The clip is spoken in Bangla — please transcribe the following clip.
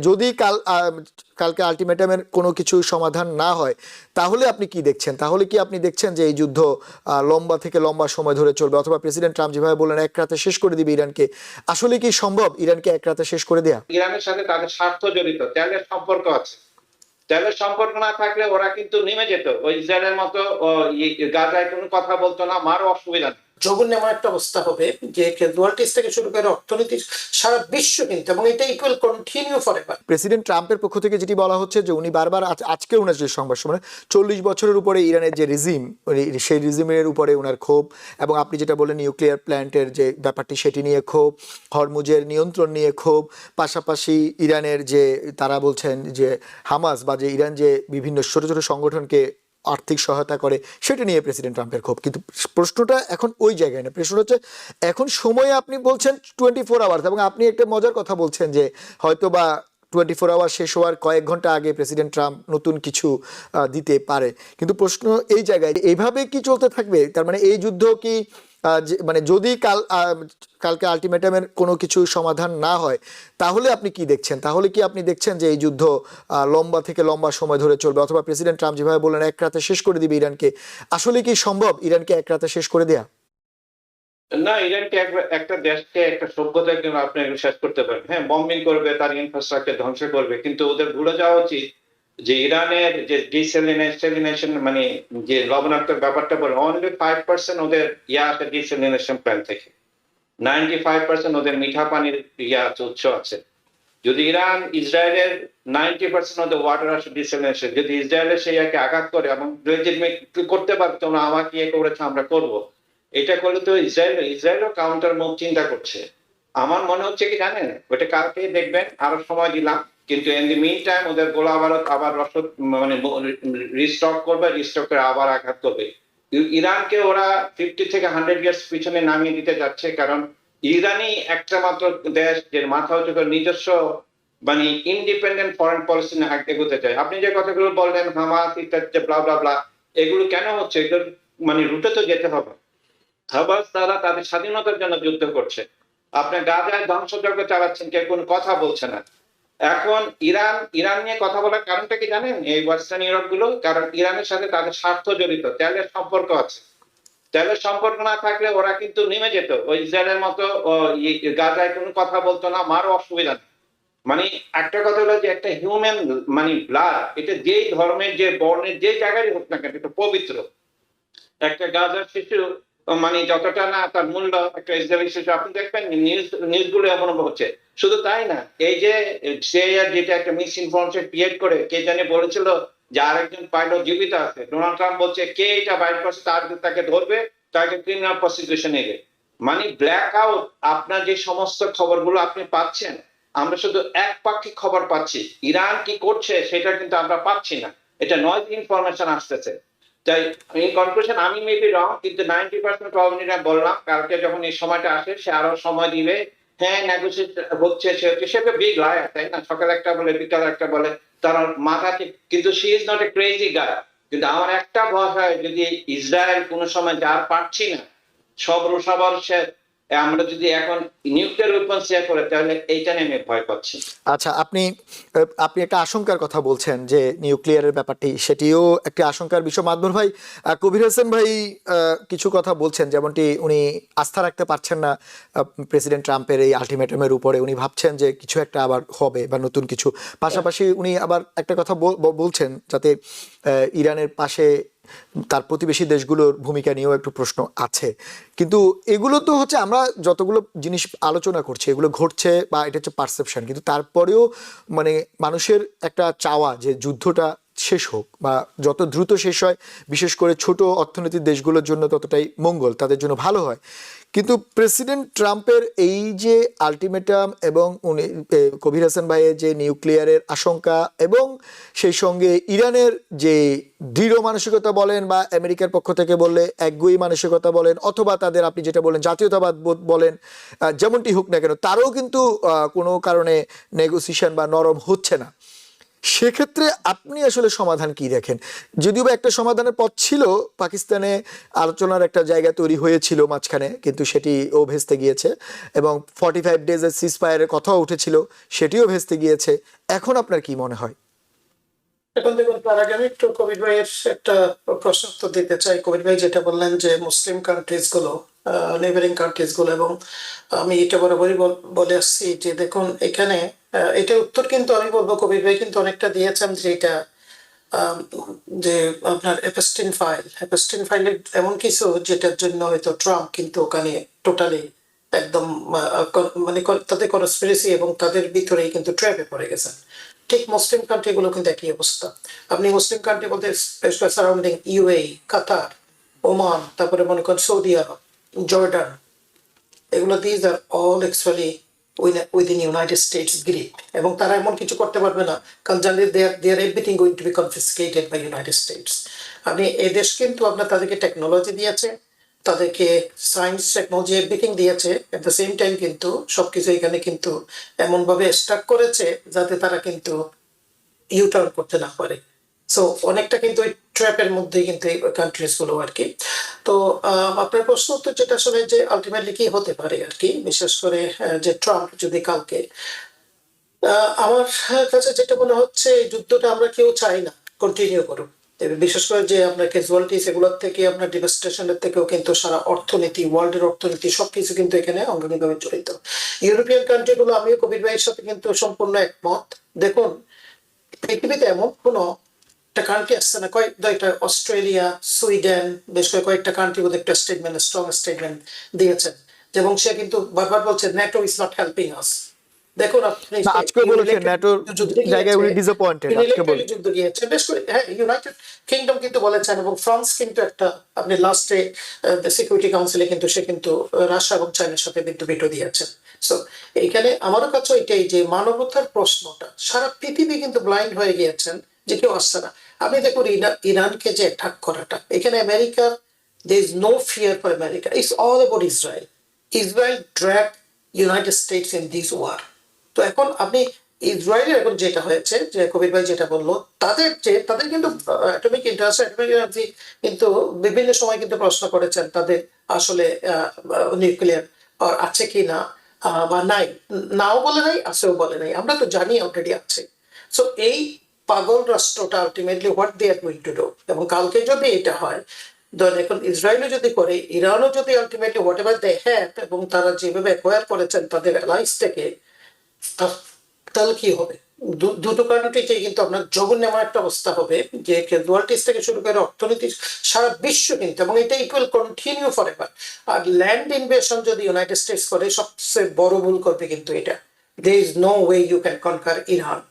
যদি কালকে আলটিমেটামের কোনো কিছু সমাধান না হয়, তাহলে আপনি কি দেখছেন? তাহলে কি আপনি দেখছেন যে এই যুদ্ধ লম্বা থেকে লম্বা সময় ধরে চলবে, অথবা প্রেসিডেন্ট ট্রাম্প যেভাবে বললেন এক রাতে শেষ করে দিবে ইরানকে, আসলে কি সম্ভব ইরানকে এক রাতে শেষ করে দেয়া? ইরানের সাথে তাদের স্বার্থ জড়িত, তেলের সম্পর্ক আছে। তেলের সম্পর্ক না থাকলে ওরা কিন্তু নেমে যেত, ওই ইসরায়েলের মতো গাজায় কোনো কথা বলতো না, মারও অসুবিধা নেই। জঘন্য এমন একটা অবস্থা হবে যে ক্যাজুয়ালিটিস থেকে শুরু করে অর্থনীতি সারা বিশ্ব কিন্তু, এবং এটা ইকুয়াল কন্টিনিউ ফরএভার। প্রেসিডেন্ট ট্রাম্পের পক্ষ থেকে যেটি বলা হচ্ছে যে উনি বারবার আজকে ওনার যে সংবাদ সম্মেলনে 40 বছরের উপরে ইরানের যে রিজিম, সেই রিজিমের উপরে ওনার ক্ষোভ, এবং আপনি যেটা বললেন নিউক্লিয়ার প্ল্যান্টের যে ব্যাপারটি সেটি নিয়ে ক্ষোভ, হরমুজের নিয়ন্ত্রণ নিয়ে ক্ষোভ, পাশাপাশি ইরানের যে তারা বলছেন যে হামাস বা যে ইরান যে বিভিন্ন ছোট ছোট সংগঠনকে আর্থিক সহায়তা করে সেটা নিয়ে প্রেসিডেন্ট ট্রাম্পের ক্ষোভ। কিন্তু প্রশ্নটা এখন ওই জায়গায় না, প্রশ্ন হচ্ছে এখন সময়ে আপনি বলছেন 24 আওয়ার্স, এবং আপনি একটা মজার কথা বলছেন যে হয়তো বা 24 আওয়ার শেষ হওয়ার কয়েক ঘন্টা আগে প্রেসিডেন্ট ট্রাম্প নতুন কিছু দিতে পারে। কিন্তু প্রশ্ন এই জায়গায়, এইভাবে কি চলতে থাকবে? তার মানে এই যুদ্ধ কি মানে যদি কালকে আলটিমেটামের কোনো কিছু সমাধান না হয়, তাহলে আপনি কি দেখছেন? তাহলে কি আপনি দেখছেন যে এই যুদ্ধ লম্বা থেকে লম্বা সময় ধরে চলবে, অথবা প্রেসিডেন্ট ট্রাম্প যেভাবে বললেন এক রাতে শেষ করে দিবে ইরানকে, আসলে কি সম্ভব ইরানকে এক রাতে শেষ করে দেয়া? না, ইরানকে একটা দেশকে, একটা সভ্যতাকে আপনি শেষ করতে পারেন। হ্যাঁ, বম্বিং করবে, তার ইনফ্রাস্ট্রাকচার ধ্বংস করবে, কিন্তু ওদের ভুলে যাওয়া উচিত যে ইরানের যে ডিসেলিনেশন মানে যে লবণাক্ত ব্যাপারটা বলে, অনলি 5% ওদের আছে ডিসেলিনেশন প্ল্যান্ট থেকে। 95% ওদের মিঠা পানির উৎস আছে। যদি ইরান ইসরায়েলের 90% ওদের ওয়াটার আসে ডিসেলিনেশন, যদি ইসরায়েলের সেই একে আঘাত করে এবং করতে পারতো না, আমাকে ইয়ে করেছে আমরা করব, এটা করলে তো ইসরায়েলও কাউন্টার মুভ চিন্তা করছে। আমার মনে হচ্ছে কি জানেন, ওটা কালকে দেখবেন, আরো সময় দিলাম, কিন্তু ইন দি মিন টাইম ওদের গোলা বারুদ আবার রসদ মানে রিস্টক করবে, রিস্টক করে আবার আঘাত করবে। ইরানকে ওরা 50 থেকে 100 ইয়ার্স পিছনে নামিয়ে দিতে যাচ্ছে, কারণ ইরানই একটা মাত্র দেশ যে মাথা উঁচু করে নিজস্ব মানে ইন্ডিপেন্ডেন্ট ফরেন পলিসি নিয়ে এগোতে চায়। আপনি যে কথাগুলো বললেন হামাস ইত্যাদি ব্লা ব্লা ব্লা, এগুলো কেন হচ্ছে? এগুলো মানে রুটে তো যেতে হবে। হামাস তারা তাদের স্বাধীনতার জন্য যুদ্ধ করছে, আপনি গাজায় ধ্বংসযজ্ঞ চালাচ্ছেন, কেউ কোনো কথা বলছে না। এখন ইরান নিয়ে কথা বলার কারণটা কি জানেন? এই ওয়েস্টার্ন ইউরোপ গুলো, কারণ ইরানের সাথে তাদের স্বার্থ জড়িত, তেলের সম্পর্ক আছে। তেলের সম্পর্ক না থাকলে ওরা কিন্তু নেমে যেত, ওই ইসরায়েলের মতো গাজায় কোনো কথা বলতো না, মারও অসুবিধা নেই। মানে একটা কথা হলো যে একটা হিউম্যান মানে ব্লাড, এটা যেই ধর্মের যে বর্ণের যে জায়গায় হোক না কেন, এটা পবিত্র। একটা গাজার শিশু মানে যতটা না তার মূল্য একটা ইসরায়েলি শিশু, আপনি দেখবেন নিউজগুলো এমন হচ্ছে। শুধু তাই না, এই যে যেটা একটা মিস ইনফরমেশন ক্রিয়েট করে কে জানে বলেছিল যে আরেকজন পাইলট জীবিত আছে, ডোনাল্ড ট্রাম্প বলছে কে এটা বাইর করছে তাকে ধরবে, তাকে ক্রিমিনাল প্রসিকিউশন নেবে। মানে ব্ল্যাক আউট। আপনার যে সমস্ত খবরগুলো আপনি পাচ্ছেন, আমরা শুধু একপাক্ষিক খবর পাচ্ছি, ইরান কি করছে সেটা কিন্তু আমরা পাচ্ছি না, এটা নয় ইনফরমেশন আসতেছে। তাই ইন কনক্লুশন আমি মেবি রং, কিন্তু 90% প্রবাবিলিটি বললাম কালকে যখন এই সময়টা আসে সে আরো সময় দিবে। হ্যাঁ, নেগোসিয়েট হচ্ছে, সে তো বিগ লায়ার, তাই না? সকালে একটা বলে বিকালে একটা বলে, তার মাথা ঠিক, কিন্তু she is not a crazy guy. কিন্তু আমার একটা ভয় হয়, যদি ইসরায়েল কোনো সময় যার পারছি না সবার সে, আমরা যদি এখন নিউক্লিয়ার ওয়েপন শেয়ার করে, তাহলে এইটা নিয়ে আমি ভয় পাচ্ছি। আচ্ছা, আপনি আপনি একটা আশঙ্কার কথা বলছেন যে নিউক্লিয়ারের ব্যাপারটি, সেটিও একটি আশঙ্কার বিষয়। মাদবর ভাই, কবির হোসেন ভাই কিছু কথা বলছেন, যেমনটি উনি আস্থা রাখতে পারছেন না প্রেসিডেন্ট ট্রাম্পের এই আলটিমেটামের উপরে। উনি ভাবছেন যে কিছু একটা আবার হবে বা নতুন কিছু। পাশাপাশি উনি আবার একটা কথা বলছেন, যাতে ইরানের পাশে তার প্রতিবেশী দেশগুলোর ভূমিকা নিয়েও একটু প্রশ্ন আছে। কিন্তু এগুলো তো হচ্ছে আমরা যতগুলো জিনিস আলোচনা করছি, এগুলো ঘটছে বা এটা হচ্ছে পারসেপশন, কিন্তু তারপরেও মানে মানুষের একটা চাওয়া যে যুদ্ধটা শেষ হোক বা যত দ্রুত শেষ হয়, বিশেষ করে ছোট অর্থনীতির দেশগুলোর জন্য ততটাই মঙ্গল, তাদের জন্য ভালো হয়। কিন্তু প্রেসিডেন্ট ট্রাম্পের এই যে আলটিমেটাম এবং উনি কবির হাসান ভাইয়ের যে নিউক্লিয়ারের আশঙ্কা, এবং সেই সঙ্গে ইরানের যে দৃঢ় মানসিকতা বলেন বা আমেরিকার পক্ষ থেকে বললে একগুঁয়ে মানসিকতা বলেন, অথবা তাদের আপনি যেটা বলেন জাতীয়তাবাদ বলেন, যেমনটি হোক না কেন, তারও কিন্তু কোনো কারণে নেগোসিয়েশন বা নরম হচ্ছে না। সেক্ষেত্রে আপনি আসলে সমাধান কি দেখেন? যদিও বা একটা সমাধানের পথ ছিল, পাকিস্তানে আলোচনার একটা জায়গা তৈরি হয়েছিল মাঝখানে, কিন্তু সেটিও ভেস্তে গিয়েছে, এবং 45 ডেজের সিজফায়ারের কথাও উঠেছিল, সেটিও ভেস্তে গিয়েছে। এখন আপনার কি মনে হয়? এখন দেখুন, তার আগে আমি একটু কবির ভাইয়ের একটা প্রশ্ন উত্তর দিতে চাই। কবির ভাই যেটা বললেন যে মুসলিম কান্ট্রিজ গুলো, নেবারিং কান্ট্রিজ গুলো, এবং আমি এটা বরাবরই বলে আসছি যে দেখুন এখানে এটা উত্তর কিন্তু আমি বলবো কবির ভাই কিন্তু অনেকটা দিয়েছেন, যে এটা আম, যে আপনার এপস্টিন ফাইলের এমন কিছু যেটার জন্য হয়তো ট্রাম্প কিন্তু ওখানে টোটালি একদম মানে তাদের কনস্পিরেসি এবং তাদের ভিতরেই কিন্তু ট্র্যাপে পড়ে গেছেন। ঠিক মুসলিম কান্ট্রি গুলো কিন্তু একই অবস্থা। আপনি মুসলিম কান্ট্রি বলতে সারাউন্ডিং ইউএই, কাতার, ওমান, তারপরে মনে করেন সৌদি আরব, জর্ডান, এগুলো these are all actually within United States grip, এবং তারা এমন কিছু করতে পারবে না, কারণ জানলে they are everything going to be confiscated by United States. আপনি এই দেশ কিন্তু আপনার তাদেরকে টেকনোলজি দিয়েছে, তাদেরকে সায়েন্স টেকনোলজি এভরিথিং দিয়েছে, এট দ্য সেম টাইম কিন্তু সবকিছু এখানে কিন্তু এমনভাবে স্টাক করেছে যাতে তারা কিন্তু ইউটার্ন করতে না পারে। সো অনেকটা কিন্তু ওই ট্র্যাপের মধ্যেই কিন্তু এই কান্ট্রিজ গুলো আর কি। তো আপনার প্রশ্ন উত্তর যেটা আসলে যে আলটিমেটলি কি হতে পারে আর কি, বিশেষ করে যে ট্রাম্প যদি কালকে আমার কাছে যেটা মনে হচ্ছে এই যুদ্ধটা আমরা কেউ চাই না কন্টিনিউ করুক। বিশেষ করে যে আপনার ক্যাজুয়ালিটিস এগুলোর থেকে আপনার ডিভাস্টেশনের থেকেও কিন্তু সারা অর্থনীতি, ওয়ার্ল্ডের অর্থনীতি সবকিছু কিন্তু এখানে অঙ্গাঙ্গিভাবে জড়িত। ইউরোপিয়ান কান্ট্রিগুলো, আমিও কবির ভাইয়ের সাথে কিন্তু সম্পূর্ণ একমত। দেখুন পৃথিবীতে এমন কোনো একটা কান্ট্রি আসছে না, কয়েকটা অস্ট্রেলিয়া, সুইডেন, বেশ কয়েকটা কান্ট্রি বোধ একটা স্টেটমেন্ট, স্ট্রং স্টেটমেন্ট দিয়েছেন, এবং সে কিন্তু বারবার বলছে ন্যাটো ইজ নট হেল্পিং আস। দেখুন আপনি না, আজকে বলেছেন ন্যাটোর জায়গায় উনি ডিসঅ্যাপয়েন্টেড, আজকে বলে। যুদ্ধ গিয়েছে বেশ করে, হ্যাঁ ইউনাইটেড কিংডম কিন্তু বলেছেন, এবং ফ্রান্স কিন্তু একটা আপনি লাস্টে সিকিউরিটি কাউন্সিলে কিন্তু সে কিন্তু রাশিয়া এবং চায়নার সাথে কিন্তু ভেটো দিয়েছেন। সো এইখানে আমারও কাছে এটাই যে মানবতার প্রশ্নটা, সারা পৃথিবী কিন্তু ব্লাইন্ড হয়ে গিয়েছেন যে কেউ আসছে না। আপনি দেখুন ইরানকে যে অ্যাটাক করাটা, এখানে আমেরিকার there is no fear for America. It's all about Israel. Israel dragged United States in this war. তো এখন আপনি ইসরায়েলের এখন যেটা হয়েছে, যে কবির ভাই যেটা বললো, তাদের কিন্তু অ্যাটমিক এনার্জি কিন্তু বিভিন্ন সময় কিন্তু প্রশ্ন করেছেন তাদের আসলে নিউক্লিয়ার আছে কি না, বা নাই, নাও বলে নাই, আছেও বলে নাই, আমরা তো জানি অলরেডি আছে। সো এই পাগল রাষ্ট্রটা ultimately what they are going to do, এবং কালকে যদি এটা হয়, ধরেন এখন ইসরায়েলও যদি করে, ইরানও যদি ultimately whatever they have, এবং তারা যেভাবে অ্যাকোয়ার করেছেন তাদের অ্যালায়েন্স থেকে, তাহলে কি হবে? দুটো কারণটিকে কিন্তু আপনার জঘন্য এমন একটা অবস্থা হবে যে ক্যাজুয়ালিটিস থেকে শুরু করে অর্থনীতি সারা বিশ্ব কিন্তু, এবং এটা it will continue forever. আর ল্যান্ড ইনভেশন যদি ইউনাইটেড স্টেটস করে, সবচেয়ে বড় ভুল করবে কিন্তু এটা। there is no way you can conquer Iran.